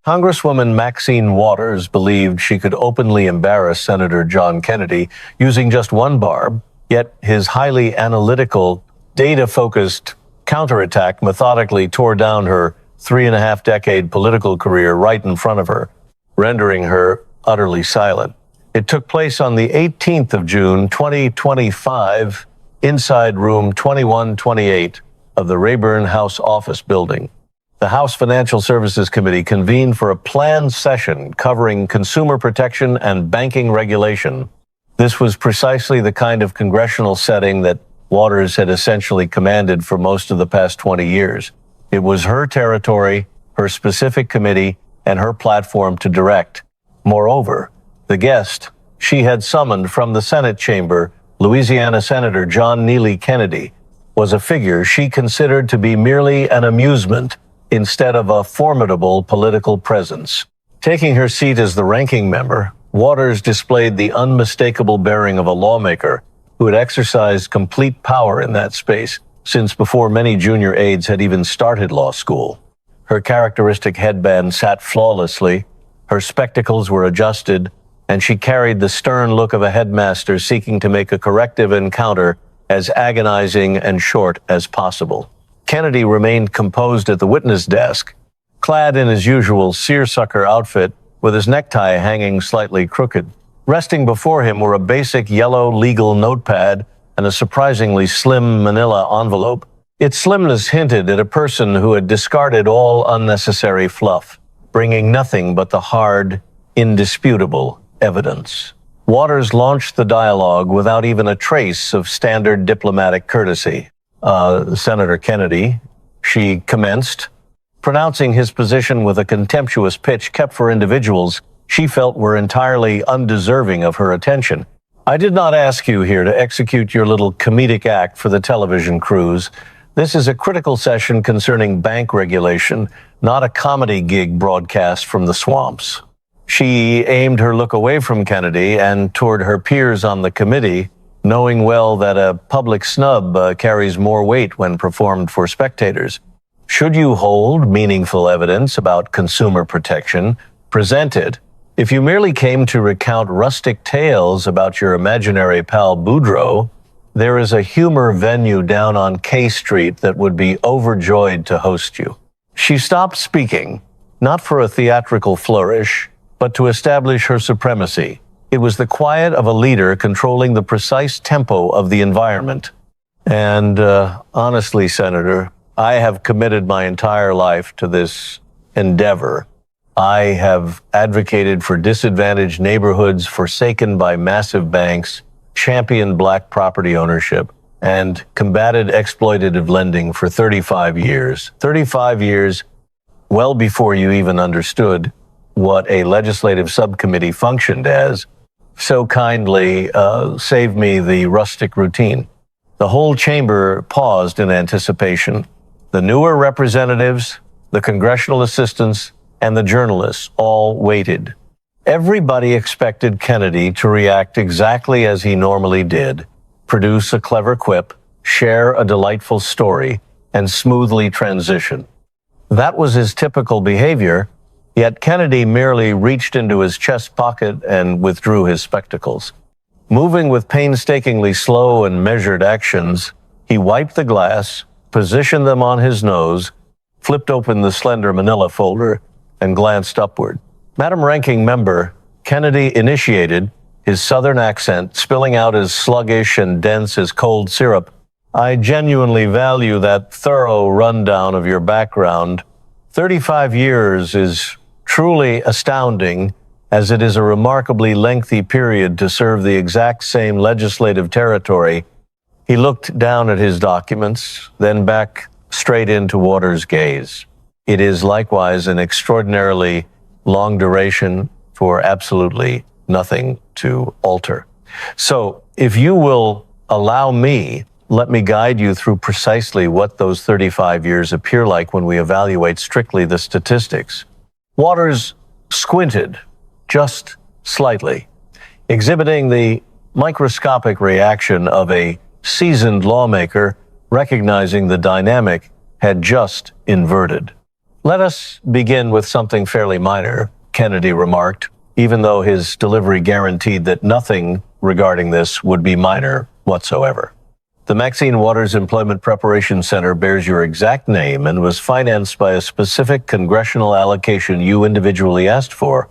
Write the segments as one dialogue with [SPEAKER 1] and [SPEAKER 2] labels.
[SPEAKER 1] Congresswoman Maxine Waters believed she could openly embarrass Senator John Kennedy using just one barb, yet his highly analytical, data-focused counterattack methodically tore down her 3.5-decade political career right in front of her, rendering her utterly silent. It took place on the 18th of June, 2025, inside room 2128 of the Rayburn House Office Building. The House Financial Services Committee convened for a planned session covering consumer protection and banking regulation. This was precisely the kind of congressional setting that Waters had essentially commanded for most of the past 20 years. It was her territory, her specific committee, and her platform to direct. Moreover, the guest she had summoned from the Senate chamber, Louisiana Senator John Neely Kennedy, was a figure she considered to be merely an amusement instead of a formidable political presence. Taking her seat as the ranking member, Waters displayed the unmistakable bearing of a lawmaker who had exercised complete power in that space since before many junior aides had even started law school. Her characteristic headband sat flawlessly, her spectacles were adjusted, and she carried the stern look of a headmaster seeking to make a corrective encounter as agonizing and short as possible. Kennedy remained composed at the witness desk, clad in his usual seersucker outfit with his necktie hanging slightly crooked. Resting before him were a basic yellow legal notepad and a surprisingly slim manila envelope. Its slimness hinted at a person who had discarded all unnecessary fluff, bringing nothing but the hard, indisputable evidence. Waters launched the dialogue without even a trace of standard diplomatic courtesy. Senator Kennedy, she commenced, pronouncing his position with a contemptuous pitch kept for individuals she felt were entirely undeserving of her attention. I did not ask you here to execute your little comedic act for the television crews. This is a critical session concerning bank regulation, not a comedy gig broadcast from the swamps. She aimed her look away from Kennedy and toward her peers on the committee, knowing well that a public snub carries more weight when performed for spectators. Should you hold meaningful evidence about consumer protection, present it. If you merely came to recount rustic tales about your imaginary pal Boudreaux, there is a humor venue down on K Street that would be overjoyed to host you. She stopped speaking, not for a theatrical flourish, but to establish her supremacy. It was the quiet of a leader controlling the precise tempo of the environment. And honestly, Senator, I have committed my entire life to this endeavor. I have advocated for disadvantaged neighborhoods forsaken by massive banks, championed black property ownership, and combated exploitative lending for 35 years. 35 years, well before you even understood what a legislative subcommittee functioned as. So kindly save me the rustic routine. The whole chamber paused in anticipation. The newer representatives, the congressional assistants, and the journalists all waited. Everybody expected Kennedy to react exactly as he normally did, produce a clever quip, share a delightful story, and smoothly transition. That was his typical behavior, yet Kennedy merely reached into his chest pocket and withdrew his spectacles. Moving with painstakingly slow and measured actions, he wiped the glass, positioned them on his nose, flipped open the slender manila folder, and glanced upward. Madam Ranking Member, Kennedy initiated, his southern accent spilling out as sluggish and dense as cold syrup. I genuinely value that thorough rundown of your background. 35 years is truly astounding, as it is a remarkably lengthy period to serve the exact same legislative territory. He looked down at his documents, then back straight into Waters' gaze. It is likewise an extraordinarily long duration for absolutely nothing to alter. So if you will allow me, let me guide you through precisely what those 35 years appear like when we evaluate strictly the statistics. Waters squinted just slightly, exhibiting the microscopic reaction of a seasoned lawmaker recognizing the dynamic had just inverted. Let us begin with something fairly minor, Kennedy remarked, even though his delivery guaranteed that nothing regarding this would be minor whatsoever. The Maxine Waters Employment Preparation Center bears your exact name and was financed by a specific congressional allocation you individually asked for.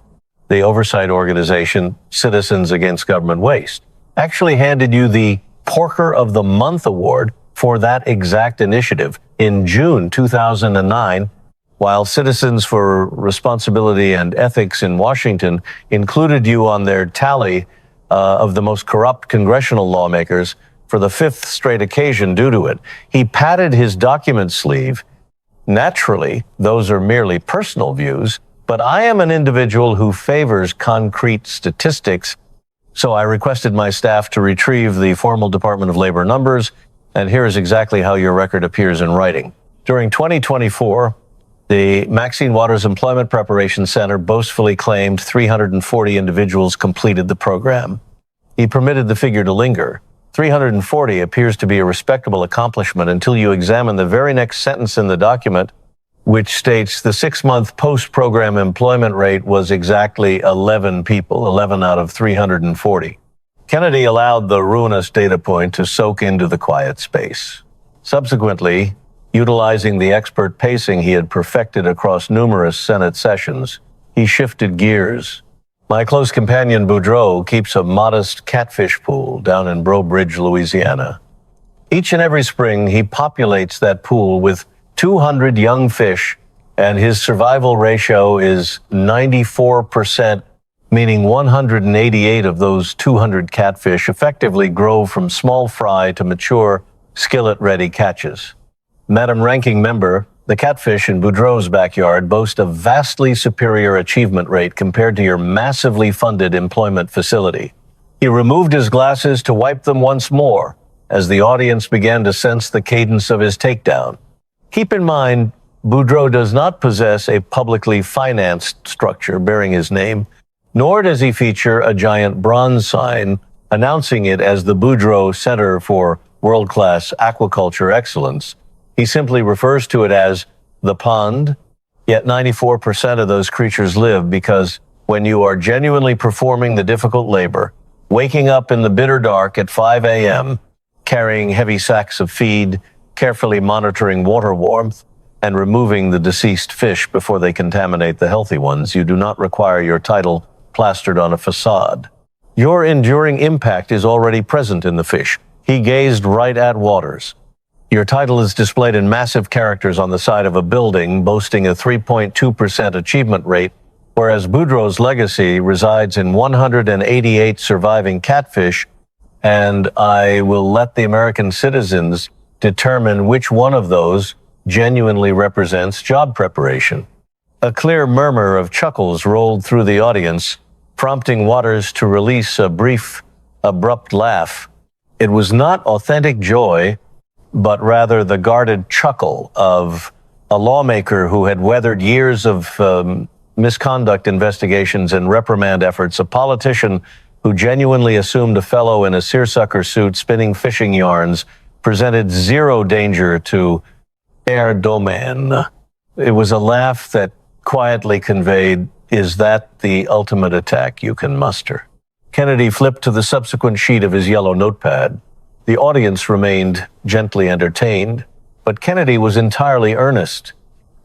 [SPEAKER 1] The oversight organization, Citizens Against Government Waste, actually handed you the Porker of the Month award for that exact initiative in June 2009, while Citizens for Responsibility and Ethics in Washington included you on their tally of the most corrupt congressional lawmakers for the fifth straight occasion due to it. He patted his document sleeve. Naturally, those are merely personal views, but I am an individual who favors concrete statistics, so I requested my staff to retrieve the formal Department of Labor numbers, and here is exactly how your record appears in writing. During 2024, the Maxine Waters Employment Preparation Center boastfully claimed 340 individuals completed the program. He permitted the figure to linger. 340 appears to be a respectable accomplishment until you examine the very next sentence in the document, which states the 6-month post-program employment rate was exactly 11 people, 11 out of 340. Kennedy allowed the ruinous data point to soak into the quiet space. Subsequently, utilizing the expert pacing he had perfected across numerous Senate sessions, he shifted gears. My close companion Boudreaux keeps a modest catfish pool down in Breaux Bridge, Louisiana. Each and every spring, he populates that pool with 200 young fish, and his survival ratio is 94%, meaning 188 of those 200 catfish effectively grow from small fry to mature, skillet-ready catches. Madam Ranking Member, the catfish in Boudreaux's backyard boast a vastly superior achievement rate compared to your massively funded employment facility. He removed his glasses to wipe them once more as the audience began to sense the cadence of his takedown. Keep in mind, Boudreaux does not possess a publicly financed structure bearing his name, nor does he feature a giant bronze sign announcing it as the Boudreaux Center for World-Class Aquaculture Excellence. He simply refers to it as the pond, yet 94% of those creatures live because when you are genuinely performing the difficult labor, waking up in the bitter dark at 5 a.m., carrying heavy sacks of feed, carefully monitoring water warmth, and removing the deceased fish before they contaminate the healthy ones, you do not require your title plastered on a facade. Your enduring impact is already present in the fish. He gazed right at Waters. Your title is displayed in massive characters on the side of a building, boasting a 3.2% achievement rate, whereas Boudreaux's legacy resides in 188 surviving catfish, and I will let the American citizens determine which one of those genuinely represents job preparation. A clear murmur of chuckles rolled through the audience, prompting Waters to release a brief, abrupt laugh. It was not authentic joy, but rather the guarded chuckle of a lawmaker who had weathered years of misconduct investigations and reprimand efforts, a politician who genuinely assumed a fellow in a seersucker suit spinning fishing yarns presented zero danger to air domaine. It was a laugh that quietly conveyed, "Is that the ultimate attack you can muster?" Kennedy flipped to the subsequent sheet of his yellow notepad. The audience remained gently entertained, but Kennedy was entirely earnest.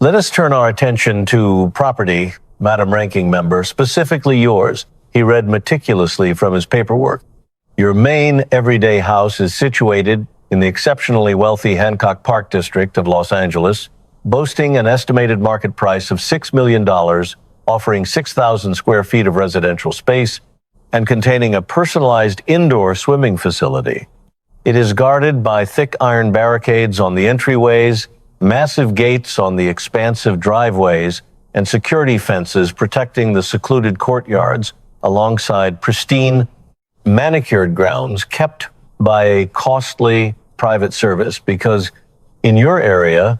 [SPEAKER 1] Let us turn our attention to property, Madam Ranking Member, specifically yours. He read meticulously from his paperwork. Your main everyday house is situated in the exceptionally wealthy Hancock Park district of Los Angeles, boasting an estimated market price of $6 million, offering 6,000 square feet of residential space, and containing a personalized indoor swimming facility. It is guarded by thick iron barricades on the entryways, massive gates on the expansive driveways, and security fences protecting the secluded courtyards alongside pristine, manicured grounds kept by a costly private service, because in your area,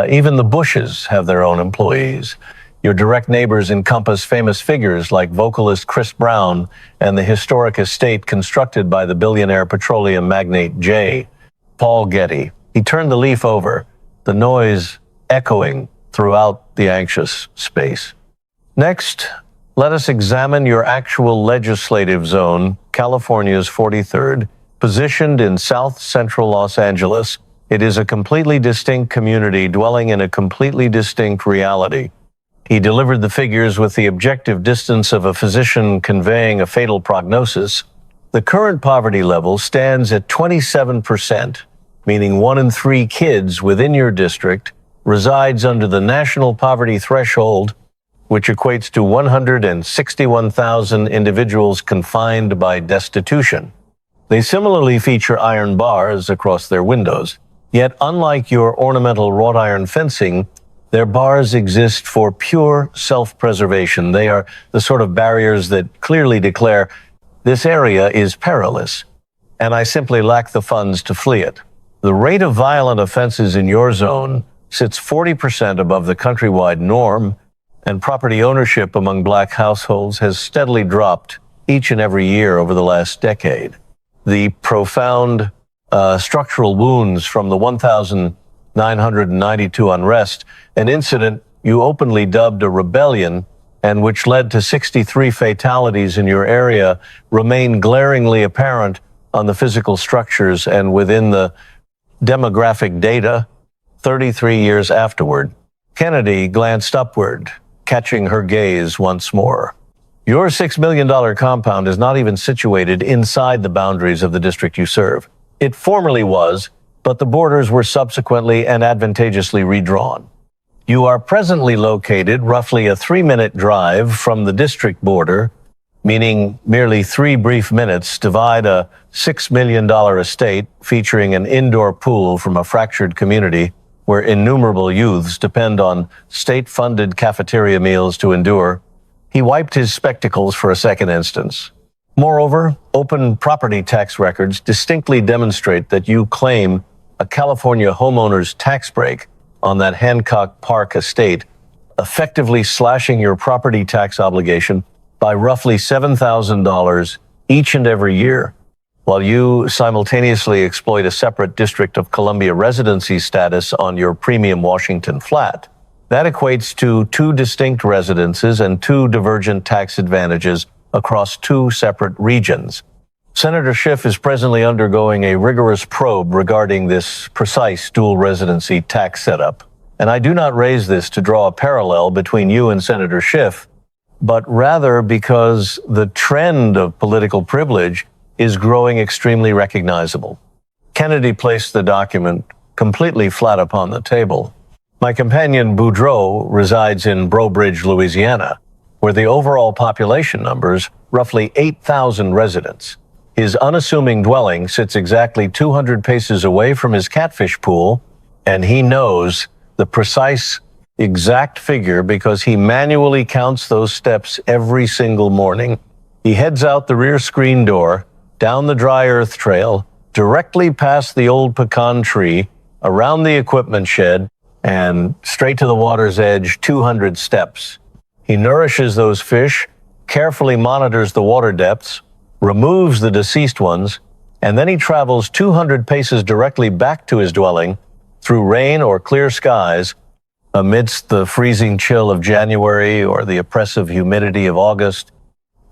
[SPEAKER 1] even the bushes have their own employees. Your direct neighbors encompass famous figures like vocalist Chris Brown and the historic estate constructed by the billionaire petroleum magnate J. Paul Getty. He turned the leaf over, the noise echoing throughout the anxious space. Next, let us examine your actual legislative zone, California's 43rd, positioned in South Central Los Angeles. It is a completely distinct community dwelling in a completely distinct reality. He delivered the figures with the objective distance of a physician conveying a fatal prognosis. The current poverty level stands at 27%, meaning 1 in 3 kids within your district resides under the national poverty threshold, which equates to 161,000 individuals confined by destitution. They similarly feature iron bars across their windows. Yet, unlike your ornamental wrought iron fencing, their bars exist for pure self-preservation. They are the sort of barriers that clearly declare, this area is perilous, and I simply lack the funds to flee it. The rate of violent offenses in your zone sits 40% above the countrywide norm, and property ownership among black households has steadily dropped each and every year over the last decade. The profound structural wounds from the 1,992 unrest, an incident you openly dubbed a rebellion, and which led to 63 fatalities in your area, remain glaringly apparent on the physical structures and within the demographic data 33 years afterward. Kennedy glanced upward, catching her gaze once more. Your $6 million compound is not even situated inside the boundaries of the district you serve. It formerly was, but the borders were subsequently and advantageously redrawn. You are presently located roughly a 3-minute drive from the district border, meaning merely 3 brief minutes divide a $6 million estate featuring an indoor pool from a fractured community where innumerable youths depend on state-funded cafeteria meals to endure. He wiped his spectacles for a second instance. Moreover, open property tax records distinctly demonstrate that you claim a California homeowner's tax break on that Hancock Park estate, effectively slashing your property tax obligation by roughly $7,000 each and every year, while you simultaneously exploit a separate District of Columbia residency status on your premium Washington flat. That equates to 2 distinct residences and 2 divergent tax advantages across 2 separate regions. Senator Schiff is presently undergoing a rigorous probe regarding this precise dual residency tax setup. And I do not raise this to draw a parallel between you and Senator Schiff, but rather because the trend of political privilege is growing extremely recognizable. Kennedy placed the document completely flat upon the table. My companion Boudreaux resides in Breaux Bridge, Louisiana, where the overall population numbers roughly 8,000 residents. His unassuming dwelling sits exactly 200 paces away from his catfish pool, and he knows the precise exact figure because he manually counts those steps every single morning. He heads out the rear screen door, down the dry earth trail, directly past the old pecan tree, around the equipment shed, and straight to the water's edge, 200 steps. He nourishes those fish, carefully monitors the water depths, removes the deceased ones, and then he travels 200 paces directly back to his dwelling through rain or clear skies, amidst the freezing chill of January or the oppressive humidity of August.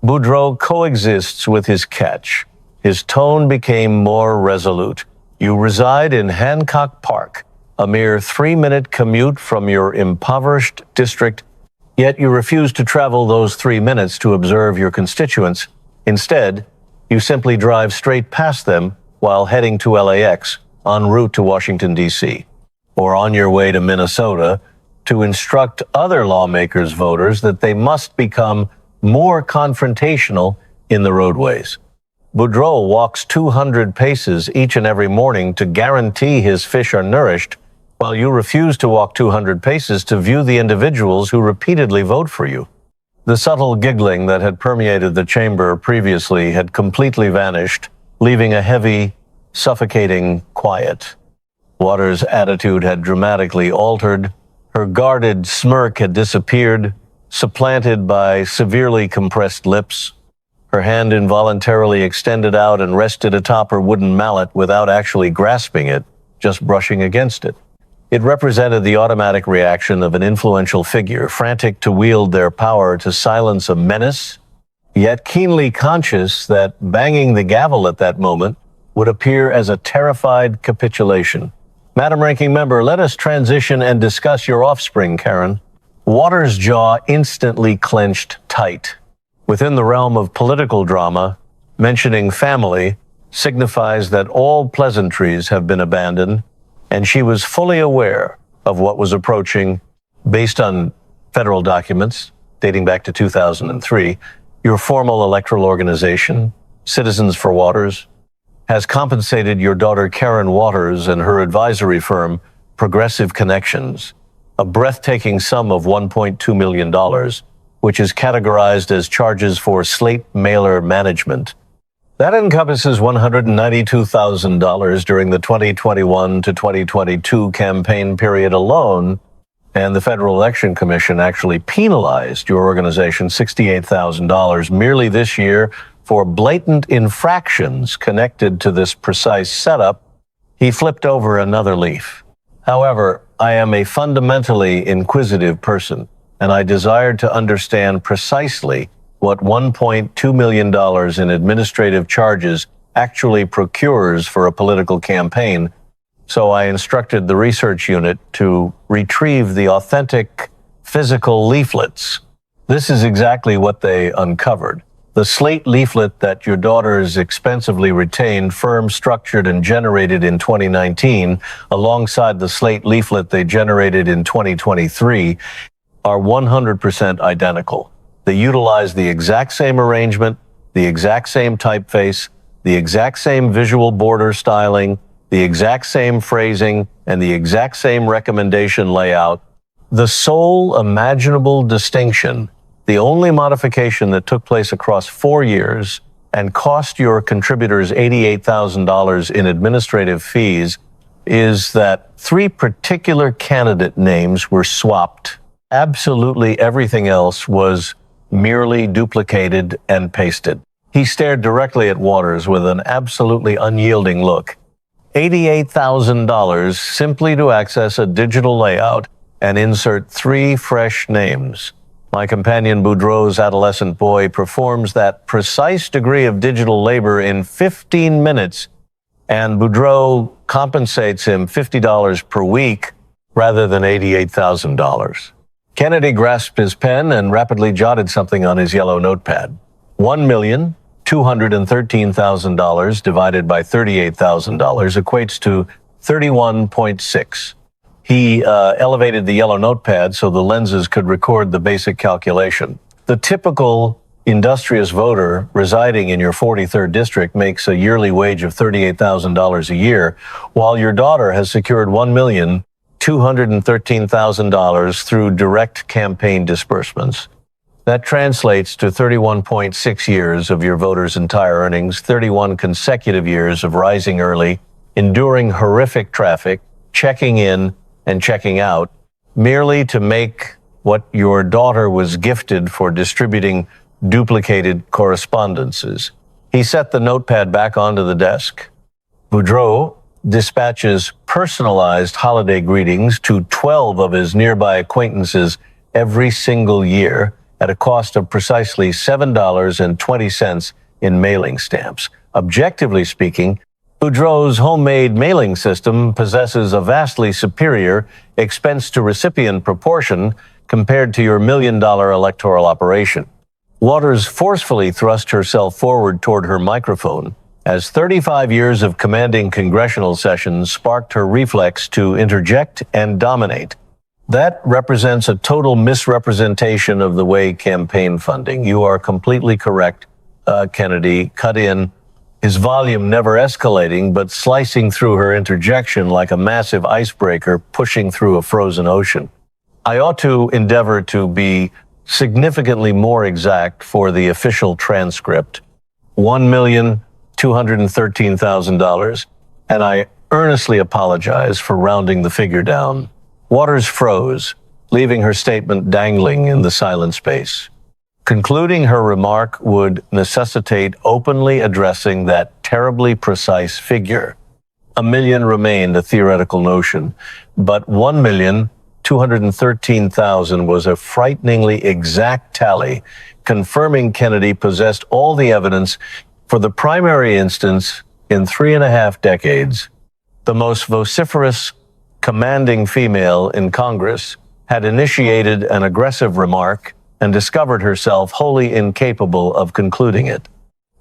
[SPEAKER 1] Boudreaux coexists with his catch. His tone became more resolute. You reside in Hancock Park, a mere 3-minute commute from your impoverished district, yet you refuse to travel those 3 minutes to observe your constituents. Instead, you simply drive straight past them while heading to LAX en route to Washington, D.C., or on your way to Minnesota to instruct other lawmakers' voters that they must become more confrontational in the roadways. Boudreaux walks 200 paces each and every morning to guarantee his fish are nourished, while you refuse to walk 200 paces to view the individuals who repeatedly vote for you. The subtle giggling that had permeated the chamber previously had completely vanished, leaving a heavy, suffocating quiet. Waters' attitude had dramatically altered. Her guarded smirk had disappeared, supplanted by severely compressed lips. Her hand involuntarily extended out and rested atop her wooden mallet without actually grasping it, just brushing against it. It represented the automatic reaction of an influential figure, frantic to wield their power to silence a menace, yet keenly conscious that banging the gavel at that moment would appear as a terrified capitulation. Madam Ranking Member, let us transition and discuss your offspring, Karen. Waters' jaw instantly clenched tight. Within the realm of political drama, mentioning family signifies that all pleasantries have been abandoned, and she was fully aware of what was approaching based on federal documents dating back to 2003. Your formal electoral organization, Citizens for Waters, has compensated your daughter Karen Waters and her advisory firm, Progressive Connections, a breathtaking sum of $1.2 million, which is categorized as charges for slate mailer management. That encompasses $192,000 during the 2021 to 2022 campaign period alone, and the Federal Election Commission actually penalized your organization $68,000 merely this year for blatant infractions connected to this precise setup. He flipped over another leaf. However, I am a fundamentally inquisitive person, and I desired to understand precisely what $1.2 million in administrative charges actually procures for a political campaign. So I instructed the research unit to retrieve the authentic physical leaflets. This is exactly what they uncovered. The slate leaflet that your daughters expensively retained, firm, structured, and generated in 2019, alongside the slate leaflet they generated in 2023, are 100% identical. They utilize the exact same arrangement, the exact same typeface, the exact same visual border styling, the exact same phrasing, and the exact same recommendation layout. The sole imaginable distinction, the only modification that took place across 4 years and cost your contributors $88,000 in administrative fees, is that 3 particular candidate names were swapped. Absolutely everything else was merely duplicated and pasted. He stared directly at Waters with an absolutely unyielding look. $88,000 simply to access a digital layout and insert 3 fresh names. My companion Boudreau's adolescent boy performs that precise degree of digital labor in 15 minutes, and Boudreau compensates him $50 per week rather than $88,000. Kennedy grasped his pen and rapidly jotted something on his yellow notepad. $1,213,000 divided by $38,000 equates to 31.6. He elevated the yellow notepad so the lenses could record the basic calculation. The typical industrious voter residing in your 43rd district makes a yearly wage of $38,000 a year, while your daughter has secured $1,213,000 through direct campaign disbursements. That translates to 31.6 years of your voters' entire earnings, 31 consecutive years of rising early, enduring horrific traffic, checking in and checking out, merely to make what your daughter was gifted for distributing duplicated correspondences. He set the notepad back onto the desk. Boudreau dispatches personalized holiday greetings to 12 of his nearby acquaintances every single year at a cost of precisely $7.20 in mailing stamps. Objectively speaking, Boudreau's homemade mailing system possesses a vastly superior expense-to-recipient proportion compared to your million-dollar electoral operation. Waters forcefully thrust herself forward toward her microphone as 35 years of commanding congressional sessions sparked her reflex to interject and dominate. That represents a total misrepresentation of the way campaign funding. You are completely correct, Kennedy. Cut in. His volume never escalating, but slicing through her interjection like a massive icebreaker pushing through a frozen ocean. I ought to endeavor to be significantly more exact for the official transcript. $1,213,000, and I earnestly apologize for rounding the figure down. Waters froze, leaving her statement dangling in the silent space. Concluding her remark would necessitate openly addressing that terribly precise figure. a million remained a theoretical notion, but 1,213,000 was a frighteningly exact tally, confirming Kennedy possessed all the evidence for the primary instance in 3.5 decades. The most vociferous, commanding female in Congress had initiated an aggressive remark and discovered herself wholly incapable of concluding it.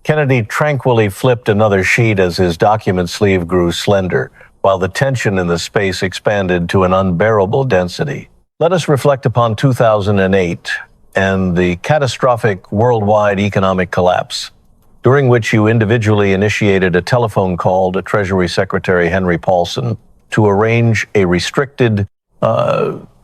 [SPEAKER 1] Kennedy tranquilly flipped another sheet as his document sleeve grew slender, while the tension in the space expanded to an unbearable density. Let us reflect upon 2008 and the catastrophic worldwide economic collapse, during which you individually initiated a telephone call to Treasury Secretary Henry Paulson to arrange a restricted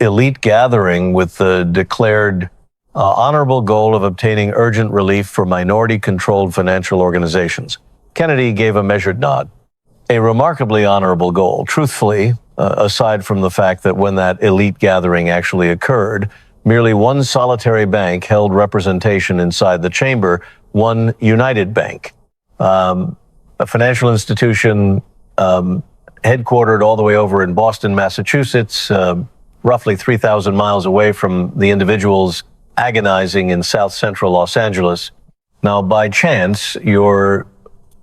[SPEAKER 1] elite gathering with the declared honorable goal of obtaining urgent relief for minority-controlled financial organizations. Kennedy gave a measured nod. A remarkably honorable goal, truthfully, aside from the fact that when that elite gathering actually occurred, merely one solitary bank held representation inside the chamber, one United Bank, a financial institution headquartered all the way over in Boston, Massachusetts, roughly 3,000 miles away from the individuals agonizing in South Central Los Angeles. Now, by chance, your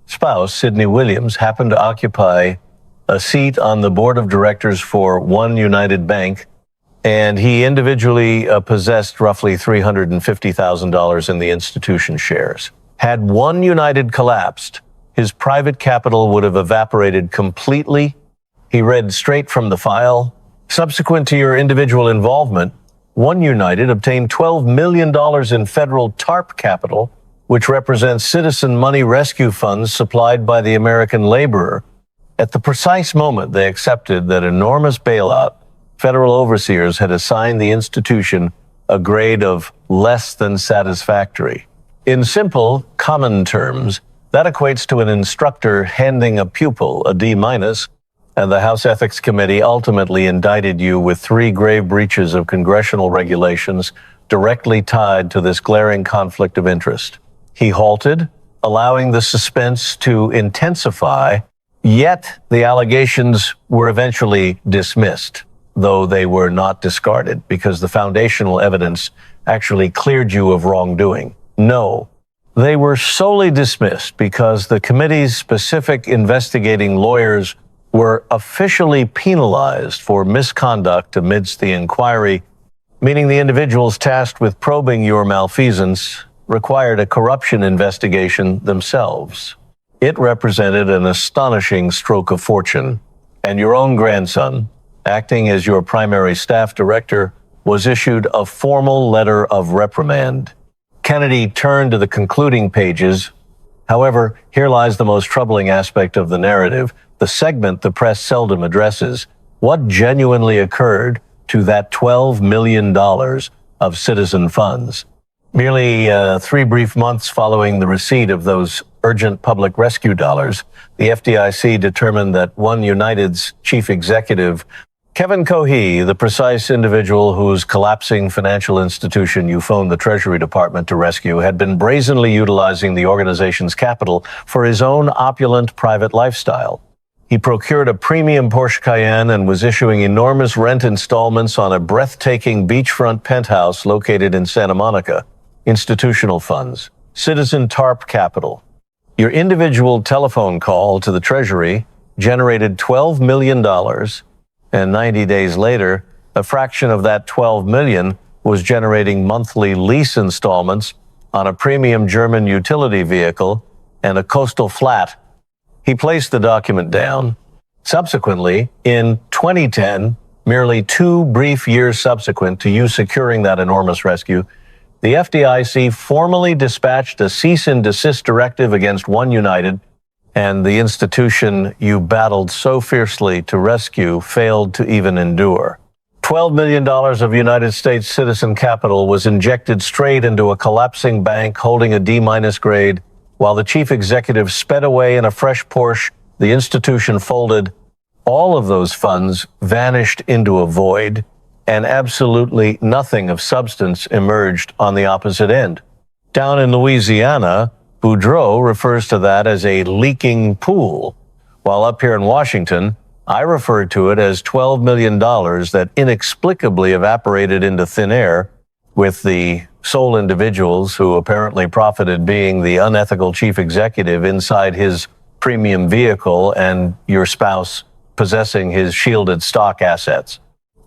[SPEAKER 1] spouse, Sidney Williams, happened to occupy a seat on the board of directors for One United Bank, and he individually possessed roughly $350,000 in the institution shares. Had One United collapsed, his private capital would have evaporated completely. He read straight from the file. Subsequent to your individual involvement, One United obtained $12 million in federal TARP capital, which represents citizen money rescue funds supplied by the American laborer. At the precise moment they accepted that enormous bailout, federal overseers had assigned the institution a grade of less than satisfactory. In simple, common terms, that equates to an instructor handing a pupil a D-, and the House Ethics Committee ultimately indicted you with 3 grave breaches of congressional regulations directly tied to this glaring conflict of interest. He halted, allowing the suspense to intensify, yet the allegations were eventually dismissed, though they were not discarded because the foundational evidence actually cleared you of wrongdoing. No, they were solely dismissed because the committee's specific investigating lawyers were officially penalized for misconduct amidst the inquiry, meaning the individuals tasked with probing your malfeasance required a corruption investigation themselves. It represented an astonishing stroke of fortune, and your own grandson, acting as your primary staff director, was issued a formal letter of reprimand. Kennedy turned to the concluding pages. However, here lies the most troubling aspect of the narrative, the segment the press seldom addresses. What genuinely occurred to that $12 million of citizen funds? Merely 3 brief months following the receipt of those urgent public rescue dollars, the FDIC determined that One United's chief executive, Kevin Cohee, the precise individual whose collapsing financial institution you phoned the Treasury Department to rescue, had been brazenly utilizing the organization's capital for his own opulent private lifestyle. He procured a premium Porsche Cayenne and was issuing enormous rent installments on a breathtaking beachfront penthouse located in Santa Monica. Institutional funds, citizen TARP capital. Your individual telephone call to the Treasury generated $12 million, and 90 days later, a fraction of that $12 million was generating monthly lease installments on a premium German utility vehicle and a coastal flat. He placed the document down. Subsequently, in 2010, merely 2 brief years subsequent to you securing that enormous rescue, the FDIC formally dispatched a cease and desist directive against One United, and the institution you battled so fiercely to rescue failed to even endure. $12 million of United States citizen capital was injected straight into a collapsing bank holding a D- grade. While the chief executive sped away in a fresh Porsche, the institution folded. All of those funds vanished into a void, and absolutely nothing of substance emerged on the opposite end. Down in Louisiana, Boudreaux refers to that as a leaking pool. while up here in Washington, I refer to it as $12 million that inexplicably evaporated into thin air, with the sole individuals who apparently profited being the unethical chief executive inside his premium vehicle and your spouse possessing his shielded stock assets.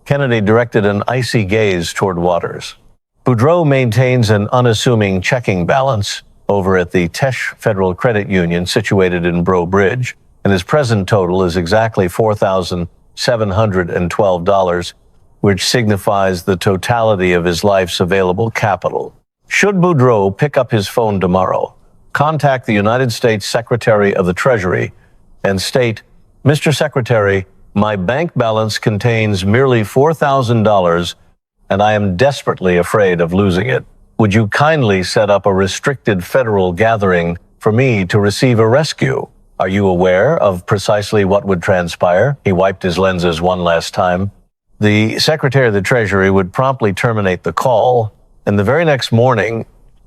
[SPEAKER 1] Kennedy directed an icy gaze toward Waters. Boudreaux maintains an unassuming checking balance over at the Tesh Federal Credit Union situated in Breaux Bridge, and his present total is exactly $4,712, which signifies the totality of his life's available capital. Should Boudreaux pick up his phone tomorrow, contact the United States Secretary of the Treasury, and state, "Mr. Secretary, my bank balance contains merely $4,000, and I am desperately afraid of losing it. Would you kindly set up a restricted federal gathering for me to receive a rescue? Are you aware of precisely what would transpire?" He wiped his lenses one last time. The Secretary of the Treasury would promptly terminate the call, and the very next morning,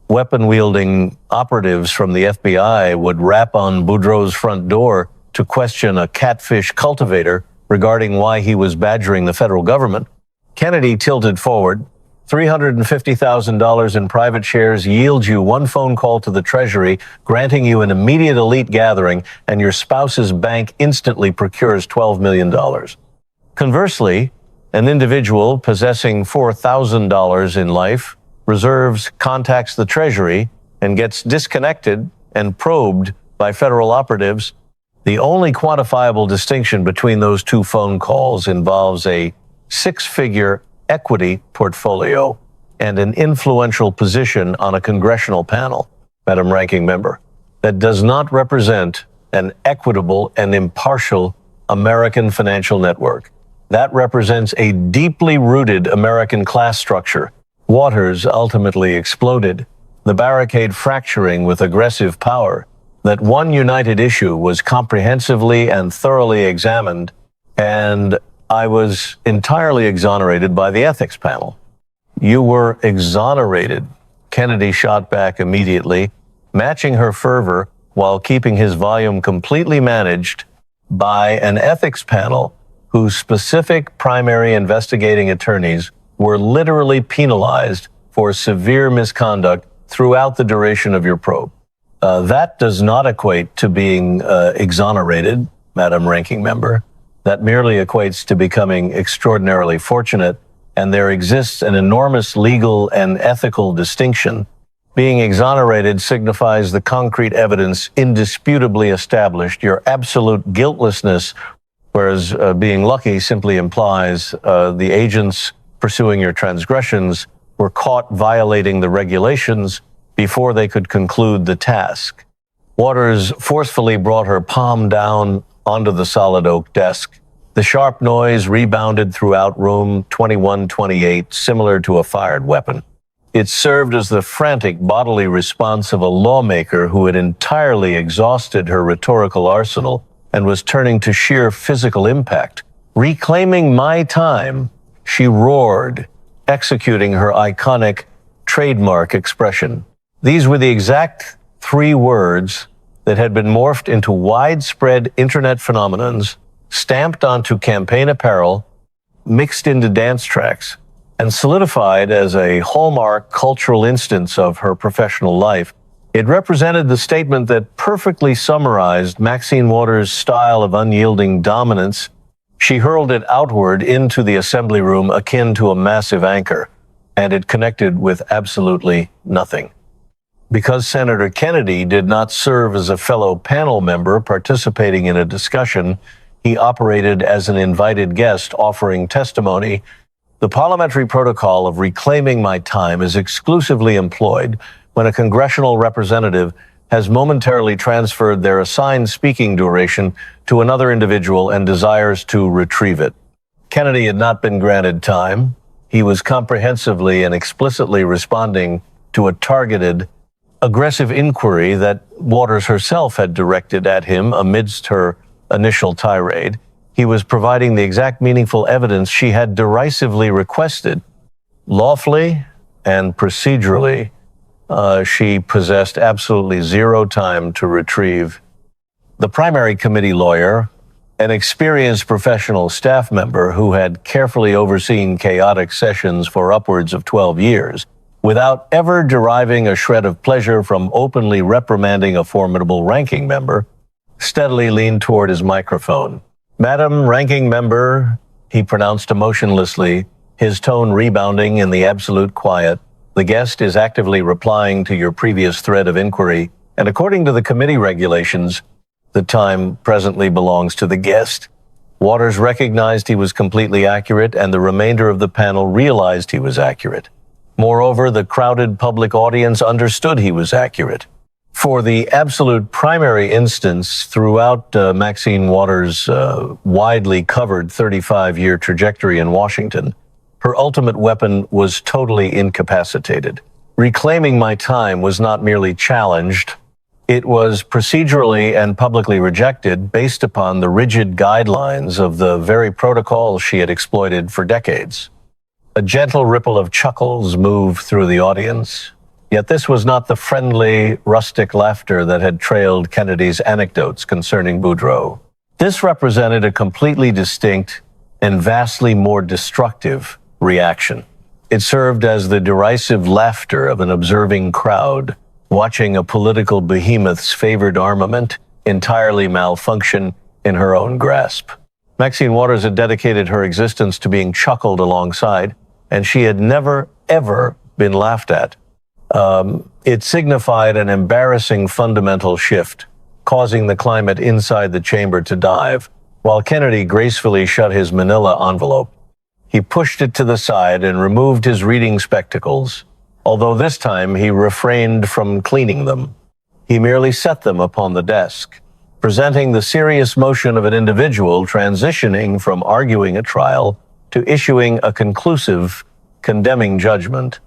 [SPEAKER 1] weapon-wielding operatives from the FBI would rap on Boudreaux's front door to question a catfish cultivator regarding why he was badgering the federal government. Kennedy tilted forward. $350,000 in private shares yields you one phone call to the Treasury, granting you an immediate elite gathering, and your spouse's bank instantly procures $12 million. Conversely, an individual possessing $4,000 in life reserves contacts the Treasury and gets disconnected and probed by federal operatives. The only quantifiable distinction between those two phone calls involves a six-figure equity portfolio and an influential position on a congressional panel, Madam Ranking Member. That does not represent an equitable and impartial American financial network. That represents a deeply rooted American class structure. Waters ultimately exploded, the barricade fracturing with aggressive power. That one united issue was comprehensively and thoroughly examined, and I was entirely exonerated by the ethics panel. You were exonerated, Kennedy shot back immediately, matching her fervor while keeping his volume completely managed by an ethics panel whose specific primary investigating attorneys were literally penalized for severe misconduct throughout the duration of your probe. That does not equate to being exonerated, Madam Ranking Member. That merely equates to becoming extraordinarily fortunate, and there exists an enormous legal and ethical distinction. Being exonerated signifies the concrete evidence indisputably established, your absolute guiltlessness, whereas being lucky simply implies the agents pursuing your transgressions were caught violating the regulations before they could conclude the task. Waters forcefully brought her palm down onto the solid oak desk. The sharp noise rebounded throughout room 2128, similar to a fired weapon. It served as the frantic bodily response of a lawmaker who had entirely exhausted her rhetorical arsenal and was turning to sheer physical impact. Reclaiming my time, she roared, executing her iconic trademark expression. These were the exact three words that had been morphed into widespread internet phenomenons, stamped onto campaign apparel, mixed into dance tracks, and solidified as a hallmark cultural instance of her professional life. It represented the statement that perfectly summarized Maxine Waters' style of unyielding dominance. She hurled it outward into the assembly room akin to a massive anchor, and it connected with absolutely nothing. Because Senator Kennedy did not serve as a fellow panel member participating in a discussion, he operated as an invited guest offering testimony. The parliamentary protocol of reclaiming my time is exclusively employed when a congressional representative has momentarily transferred their assigned speaking duration to another individual and desires to retrieve it. Kennedy had not been granted time. He was comprehensively and explicitly responding to a targeted, aggressive inquiry that Waters herself had directed at him amidst her initial tirade. He was providing the exact meaningful evidence she had derisively requested. Lawfully and procedurally, she possessed absolutely zero time to retrieve. The primary committee lawyer, an experienced professional staff member who had carefully overseen chaotic sessions for upwards of 12 years, without ever deriving a shred of pleasure from openly reprimanding a formidable ranking member, steadily leaned toward his microphone. "Madam Ranking Member," he pronounced emotionlessly, his tone rebounding in the absolute quiet, "the guest is actively replying to your previous thread of inquiry, and according to the committee regulations, the time presently belongs to the guest." Waters recognized he was completely accurate, and the remainder of the panel realized he was accurate. Moreover, the crowded public audience understood he was accurate. For the absolute primary instance throughout Maxine Waters' widely covered 35-year trajectory in Washington, her ultimate weapon was totally incapacitated. Reclaiming my time was not merely challenged, it was procedurally and publicly rejected based upon the rigid guidelines of the very protocols she had exploited for decades. A gentle ripple of chuckles moved through the audience. Yet this was not the friendly, rustic laughter that had trailed Kennedy's anecdotes concerning Boudreaux. This represented a completely distinct and vastly more destructive reaction. It served as the derisive laughter of an observing crowd, watching a political behemoth's favored armament entirely malfunction in her own grasp. Maxine Waters had dedicated her existence to being chuckled alongside, and she had never, ever been laughed at. It signified an embarrassing fundamental shift, causing the climate inside the chamber to dive. While Kennedy gracefully shut his manila envelope, he pushed it to the side and removed his reading spectacles, although this time he refrained from cleaning them. He merely set them upon the desk, presenting the serious motion of an individual transitioning from arguing a trial to issuing a conclusive, condemning judgment.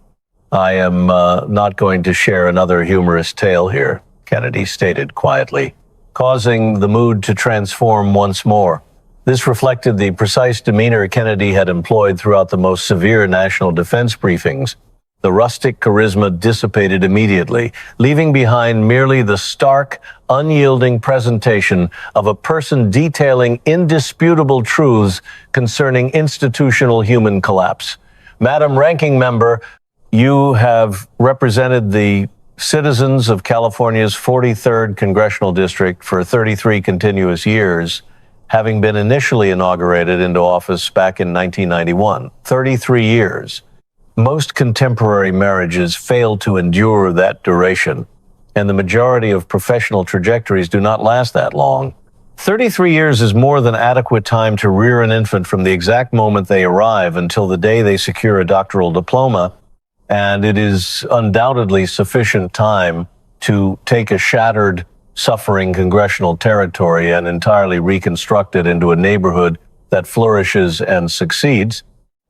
[SPEAKER 1] "I am not going to share another humorous tale here," Kennedy stated quietly, causing the mood to transform once more. This reflected the precise demeanor Kennedy had employed throughout the most severe national defense briefings. The rustic charisma dissipated immediately, leaving behind merely the stark, unyielding presentation of a person detailing indisputable truths concerning institutional human collapse. "Madam Ranking Member, you have represented the citizens of California's 43rd Congressional District for 33 continuous years, having been initially inaugurated into office back in 1991. 33 years. Most contemporary marriages fail to endure that duration, and the majority of professional trajectories do not last that long. 33 years is more than adequate time to rear an infant from the exact moment they arrive until the day they secure a doctoral diploma, and it is undoubtedly sufficient time to take a shattered, suffering congressional territory and entirely reconstruct it into a neighborhood that flourishes and succeeds."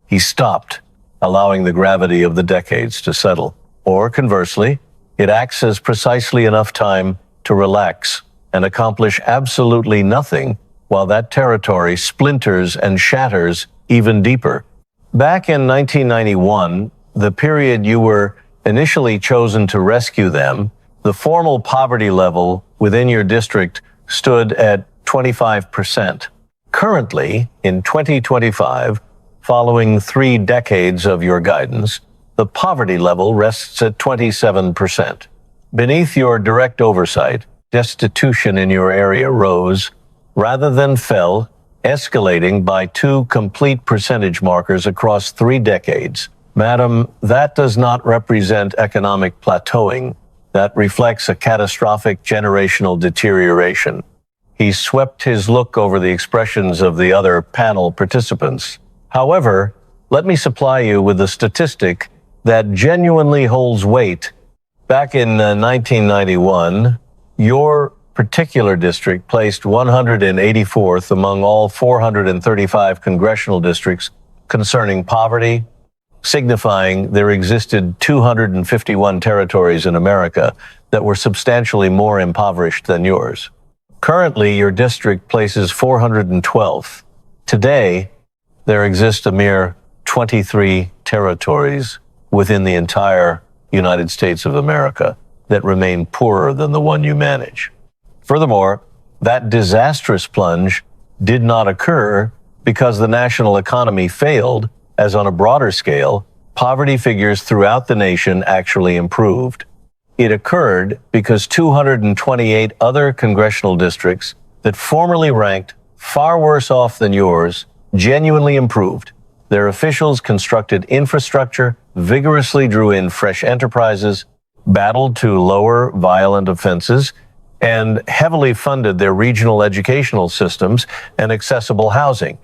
[SPEAKER 1] He stopped, allowing the gravity of the decades to settle. Or conversely, it acts as precisely enough time to relax and accomplish absolutely nothing while that territory splinters and shatters even deeper. Back in 1991, the period you were initially chosen to rescue them, the formal poverty level within your district stood at 25%. Currently, in 2025, following 3 decades of your guidance, the poverty level rests at 27%. Beneath your direct oversight, destitution in your area rose rather than fell, escalating by 2 complete percentage markers across 3 decades. Madam, that does not represent economic plateauing. That reflects a catastrophic generational deterioration. He swept his look over the expressions of the other panel participants. However, let me supply you with a statistic that genuinely holds weight. Back in 1991, your particular district placed 184th among all 435 congressional districts concerning poverty, signifying there existed 251 territories in America that were substantially more impoverished than yours. Currently, your district places 412th. Today, there exist a mere 23 territories within the entire United States of America that remain poorer than the one you manage. Furthermore, That disastrous plunge did not occur because the national economy failed, as on a broader scale, poverty figures throughout the nation actually improved. It occurred because 228 other congressional districts that formerly ranked far worse off than yours genuinely improved. Their officials constructed infrastructure, vigorously drew in fresh enterprises, battled to lower violent offenses, and heavily funded their regional educational systems and accessible housing.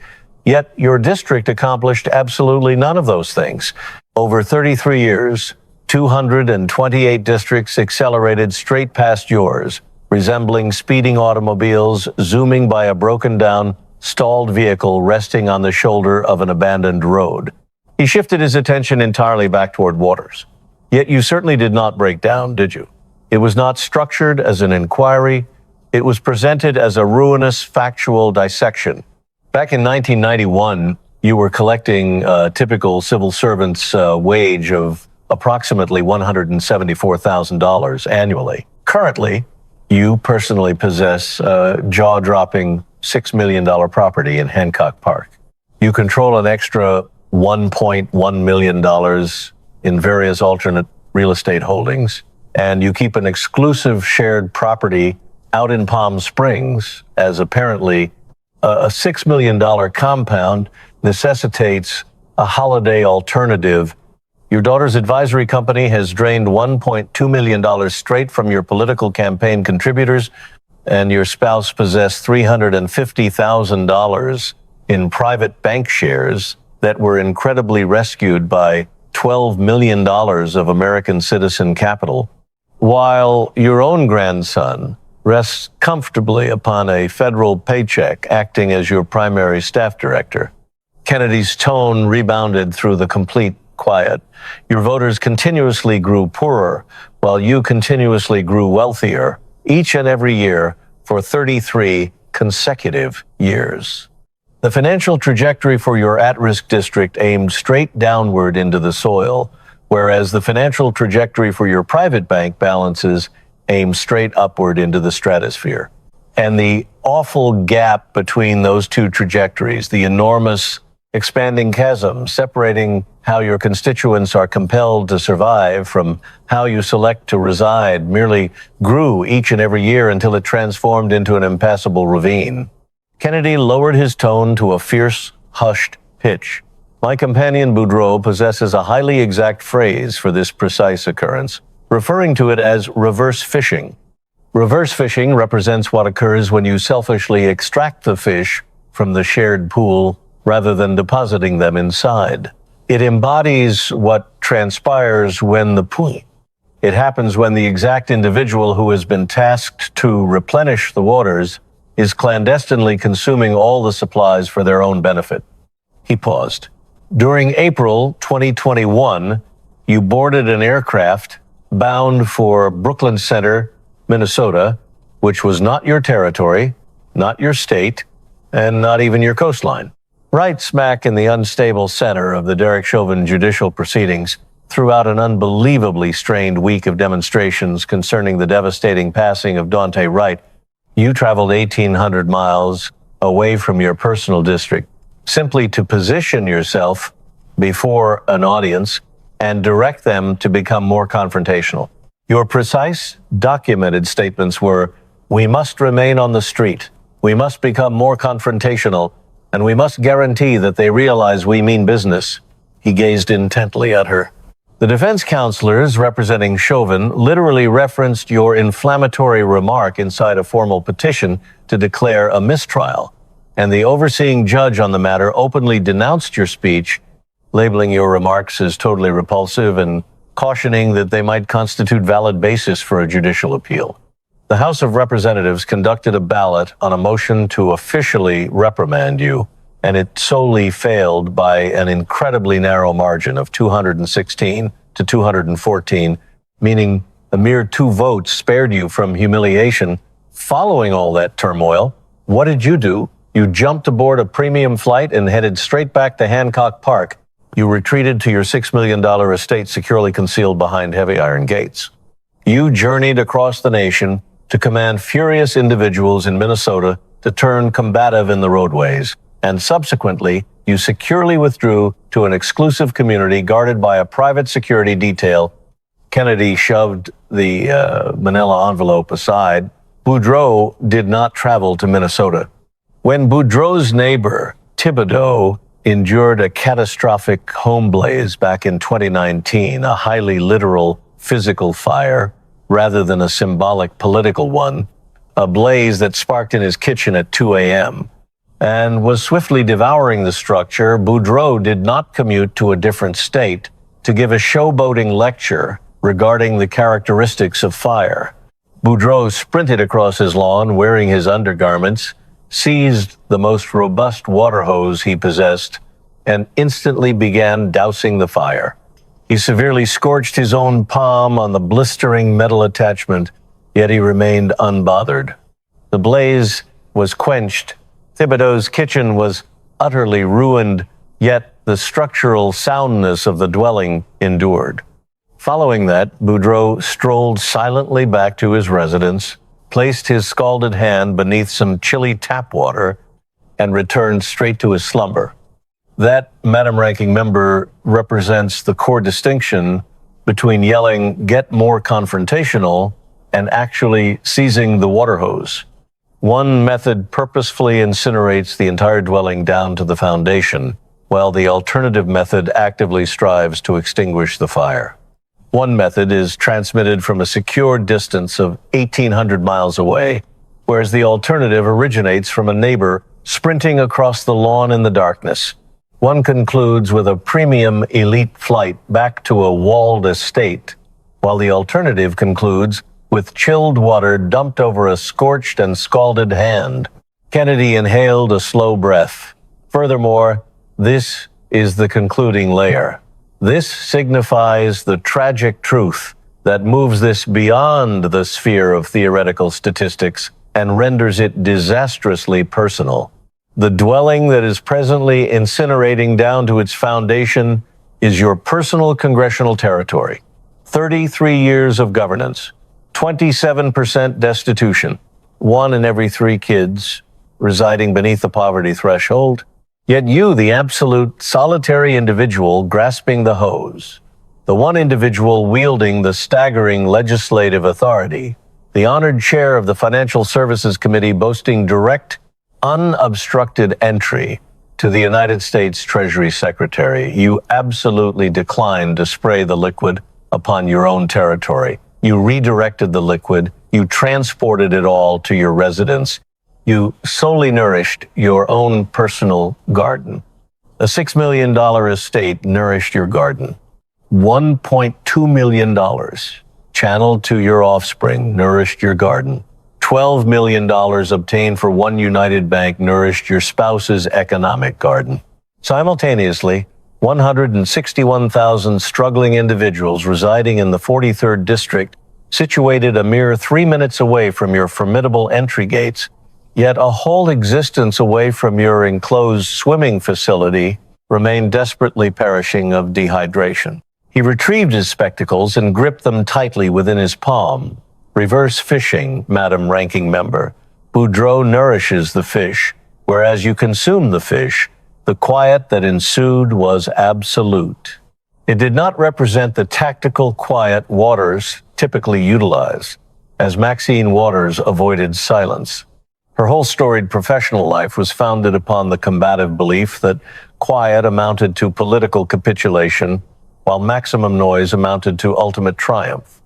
[SPEAKER 1] Yet your district accomplished absolutely none of those things. Over 33 years, 228 districts accelerated straight past yours, resembling speeding automobiles zooming by a broken-down, stalled vehicle resting on the shoulder of an abandoned road. He shifted his attention entirely back toward Waters. Yet you certainly did not break down, did you? It was not structured as an inquiry. It was presented as a ruinous factual dissection. Back in 1991, you were collecting a typical civil servant's wage of approximately $174,000 annually. Currently, you personally possess a jaw-dropping $6 million property in Hancock Park. You control an extra $1.1 million in various alternate real estate holdings, and you keep an exclusive shared property out in Palm Springs, as apparently a $6 million compound necessitates a holiday alternative. Your daughter's advisory company has drained $1.2 million straight from your political campaign contributors, and your spouse possessed $350,000 in private bank shares that were incredibly rescued by $12 million of American citizen capital, while your own grandson rests comfortably upon a federal paycheck acting as your primary staff director. Kennedy's tone rebounded through the complete quiet. Your voters continuously grew poorer, while you continuously grew wealthier, each and every year for 33 consecutive years. The financial trajectory for your at-risk district aimed straight downward into the soil, whereas the financial trajectory for your private bank balances aimed straight upward into the stratosphere. And the awful gap between those two trajectories, the enormous expanding chasm separating how your constituents are compelled to survive from how you select to reside, merely grew each and every year until it transformed into an impassable ravine. Kennedy lowered his tone to a fierce, hushed pitch. My companion Boudreaux possesses a highly exact phrase for this precise occurrence, referring to it as reverse fishing. Reverse fishing represents what occurs when you selfishly extract the fish from the shared pool rather than depositing them inside. It embodies what transpires when it happens when the exact individual who has been tasked to replenish the waters is clandestinely consuming all the supplies for their own benefit. He paused. During April 2021, you boarded an aircraft bound for Brooklyn Center, Minnesota, which was not your territory, not your state, and not even your coastline. Right smack in the unstable center of the Derek Chauvin judicial proceedings, throughout an unbelievably strained week of demonstrations concerning the devastating passing of Daunte Wright, you traveled 1,800 miles away from your personal district simply to position yourself before an audience and direct them to become more confrontational. Your precise, documented statements were, "We must remain on the street. We must become more confrontational, and we must guarantee that they realize we mean business." He gazed intently at her. The defense counselors representing Chauvin literally referenced your inflammatory remark inside a formal petition to declare a mistrial, and the overseeing judge on the matter openly denounced your speech, labeling your remarks as totally repulsive and cautioning that they might constitute valid basis for a judicial appeal. The House of Representatives conducted a ballot on a motion to officially reprimand you, and it solely failed by an incredibly narrow margin of 216 to 214, meaning a mere 2 votes spared you from humiliation. Following all that turmoil, what did you do? You jumped aboard a premium flight and headed straight back to Hancock Park. You retreated to your $6 million estate securely concealed behind heavy iron gates. You journeyed across the nation, to command furious individuals in Minnesota to turn combative in the roadways, and subsequently, you securely withdrew to an exclusive community guarded by a private security detail. Kennedy shoved the manila envelope aside. Boudreaux did not travel to Minnesota. When Boudreaux's neighbor, Thibodeau, endured a catastrophic home blaze back in 2019, a highly literal physical fire rather than a symbolic political one, a blaze that sparked in his kitchen at 2 a.m. and was swiftly devouring the structure, Boudreaux did not commute to a different state to give a showboating lecture regarding the characteristics of fire. Boudreaux sprinted across his lawn wearing his undergarments, seized the most robust water hose he possessed, and instantly began dousing the fire. He severely scorched his own palm on the blistering metal attachment, yet he remained unbothered. The blaze was quenched. Thibodeau's kitchen was utterly ruined, yet the structural soundness of the dwelling endured. Following that, Boudreaux strolled silently back to his residence, placed his scalded hand beneath some chilly tap water, and returned straight to his slumber. That, Madam Ranking Member, represents the core distinction between yelling, "Get more confrontational," and actually seizing the water hose. One method purposefully incinerates the entire dwelling down to the foundation, while the alternative method actively strives to extinguish the fire. One method is transmitted from a secure distance of 1,800 miles away, whereas the alternative originates from a neighbor sprinting across the lawn in the darkness. One concludes with a premium elite flight back to a walled estate, while the alternative concludes with chilled water dumped over a scorched and scalded hand. Kennedy inhaled a slow breath. Furthermore, this is the concluding layer. This signifies the tragic truth that moves this beyond the sphere of theoretical statistics and renders it disastrously personal. The dwelling that is presently incinerating down to its foundation is your personal congressional territory. 33 years of governance, 27% destitution, 1 in every 3 kids residing beneath the poverty threshold. Yet you, the absolute solitary individual grasping the hose, the one individual wielding the staggering legislative authority, the honored chair of the Financial Services Committee boasting direct, unobstructed entry to the United States Treasury Secretary, you absolutely declined to spray the liquid upon your own territory. You redirected the liquid. You transported it all to your residence. You solely nourished your own personal garden. A $6 million estate nourished your garden. $1.2 million channeled to your offspring nourished your garden. $12 million obtained for one United Bank nourished your spouse's economic garden. Simultaneously, 161,000 struggling individuals residing in the 43rd District, situated a mere 3 minutes away from your formidable entry gates, yet a whole existence away from your enclosed swimming facility, remained desperately perishing of dehydration. He retrieved his spectacles and gripped them tightly within his palm. Reverse fishing, Madam Ranking Member. Boudreaux nourishes the fish, whereas you consume the fish. The quiet that ensued was absolute. It did not represent the tactical quiet Waters typically utilize, as Maxine Waters avoided silence. Her whole storied professional life was founded upon the combative belief that quiet amounted to political capitulation, while maximum noise amounted to ultimate triumph.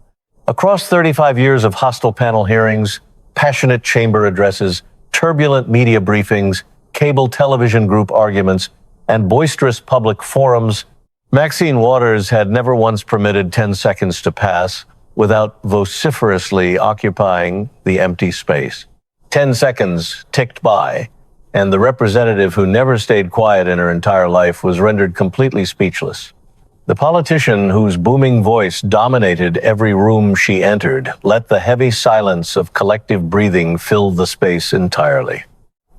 [SPEAKER 1] Across 35 years of hostile panel hearings, passionate chamber addresses, turbulent media briefings, cable television group arguments, and boisterous public forums, Maxine Waters had never once permitted 10 seconds to pass without vociferously occupying the empty space. 10 seconds ticked by, and the representative who never stayed quiet in her entire life was rendered completely speechless. The politician whose booming voice dominated every room she entered let the heavy silence of collective breathing fill the space entirely.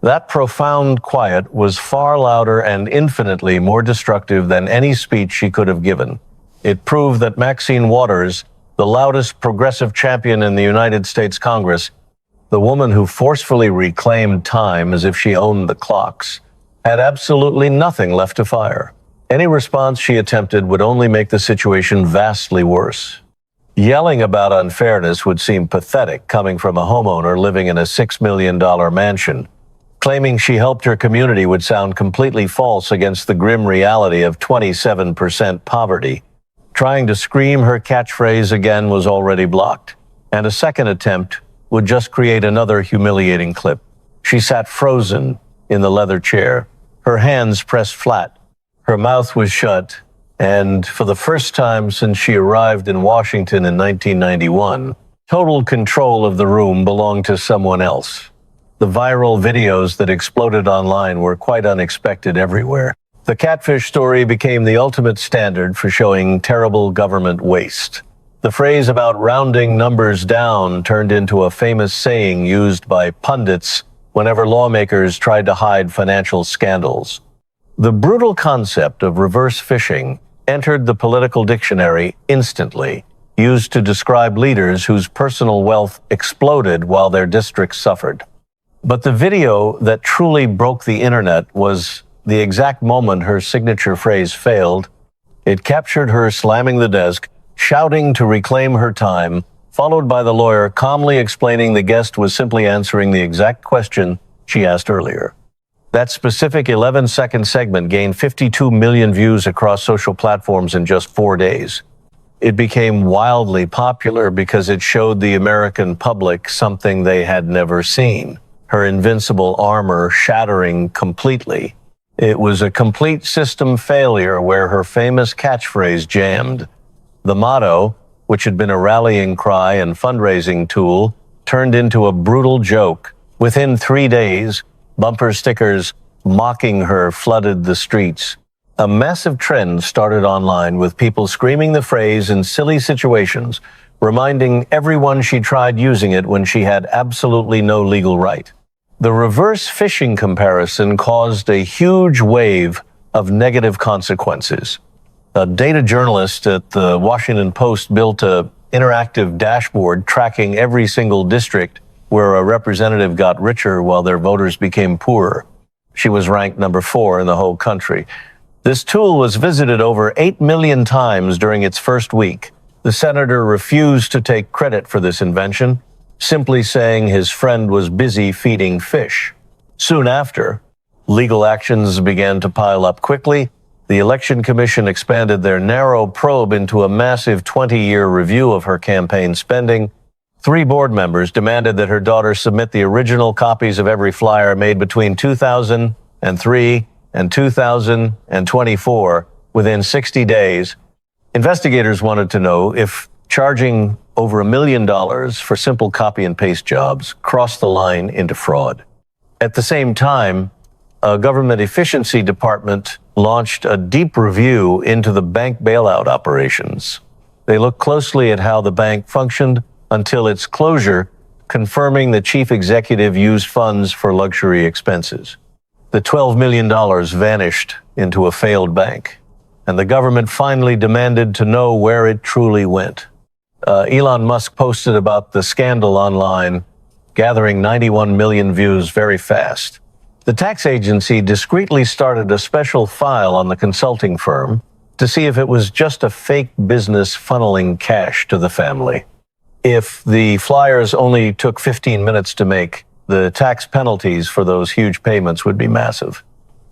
[SPEAKER 1] That profound quiet was far louder and infinitely more destructive than any speech she could have given. It proved that Maxine Waters the loudest progressive champion in the United States Congress, the woman who forcefully reclaimed time as if she owned the clocks, had absolutely nothing left to fire. Any response she attempted would only make the situation vastly worse. Yelling about unfairness would seem pathetic coming from a homeowner living in a $6 million mansion. Claiming she helped her community would sound completely false against the grim reality of 27% poverty. Trying to scream her catchphrase again was already blocked, and a second attempt would just create another humiliating clip. She sat frozen in the leather chair, her hands pressed flat. Her mouth was shut, and for the first time since she arrived in Washington in 1991, total control of the room belonged to someone else. The viral videos that exploded online were quite unexpected everywhere. The catfish story became the ultimate standard for showing terrible government waste. The phrase about rounding numbers down turned into a famous saying used by pundits whenever lawmakers tried to hide financial scandals. The brutal concept of reverse phishing entered the political dictionary instantly, used to describe leaders whose personal wealth exploded while their districts suffered. But the video that truly broke the internet was the exact moment her signature phrase failed. It captured her slamming the desk, shouting to reclaim her time, followed by the lawyer calmly explaining the guest was simply answering the exact question she asked earlier. That specific 11-second segment gained 52 million views across social platforms in just 4 days. It became wildly popular because it showed the American public something they had never seen. Her invincible armor shattering completely. It was a complete system failure where her famous catchphrase jammed. The motto, which had been a rallying cry and fundraising tool, turned into a brutal joke. Within 3 days, bumper stickers mocking her flooded the streets. A massive trend started online with people screaming the phrase in silly situations, reminding everyone she tried using it when she had absolutely no legal right. The reverse phishing comparison caused a huge wave of negative consequences. A data journalist at the Washington Post built an interactive dashboard tracking every single district where a representative got richer while their voters became poorer. She was ranked number 4 in the whole country. This tool was visited over 8 million times during its first week. The senator refused to take credit for this invention, simply saying his friend was busy feeding fish. Soon after, legal actions began to pile up quickly. The Election Commission expanded their narrow probe into a massive 20-year review of her campaign spending. 3 board members demanded that her daughter submit the original copies of every flyer made between 2003 and 2024 within 60 days. Investigators wanted to know if charging over $1 million for simple copy and paste jobs crossed the line into fraud. At the same time, a government efficiency department launched a deep review into the bank bailout operations. They looked closely at how the bank functioned until its closure, confirming the chief executive used funds for luxury expenses. The $12 million vanished into a failed bank, and the government finally demanded to know where it truly went. Elon Musk posted about the scandal online, gathering 91 million views very fast. The tax agency discreetly started a special file on the consulting firm to see if it was just a fake business funneling cash to the family. If the flyers only took 15 minutes to make, the tax penalties for those huge payments would be massive.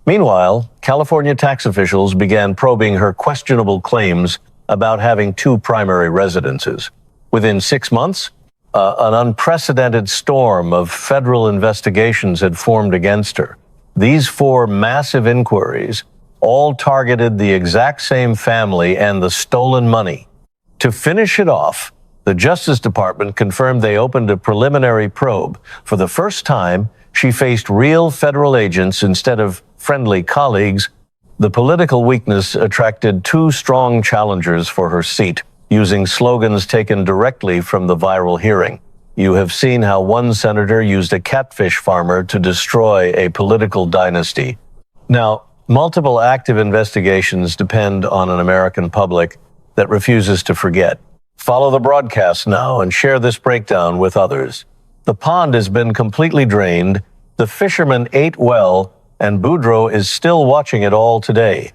[SPEAKER 1] Meanwhile, California tax officials began probing her questionable claims about having 2 primary residences. Within 6 months, an unprecedented storm of federal investigations had formed against her. These 4 massive inquiries all targeted the exact same family and the stolen money. To finish it off, the Justice Department confirmed they opened a preliminary probe. For the first time, she faced real federal agents instead of friendly colleagues. The political weakness attracted 2 strong challengers for her seat, using slogans taken directly from the viral hearing. You have seen how one senator used a catfish farmer to destroy a political dynasty. Now, multiple active investigations depend on an American public that refuses to forget. Follow the broadcast now and share this breakdown with others. The pond has been completely drained, the fishermen ate well, and Boudreaux is still watching it all today.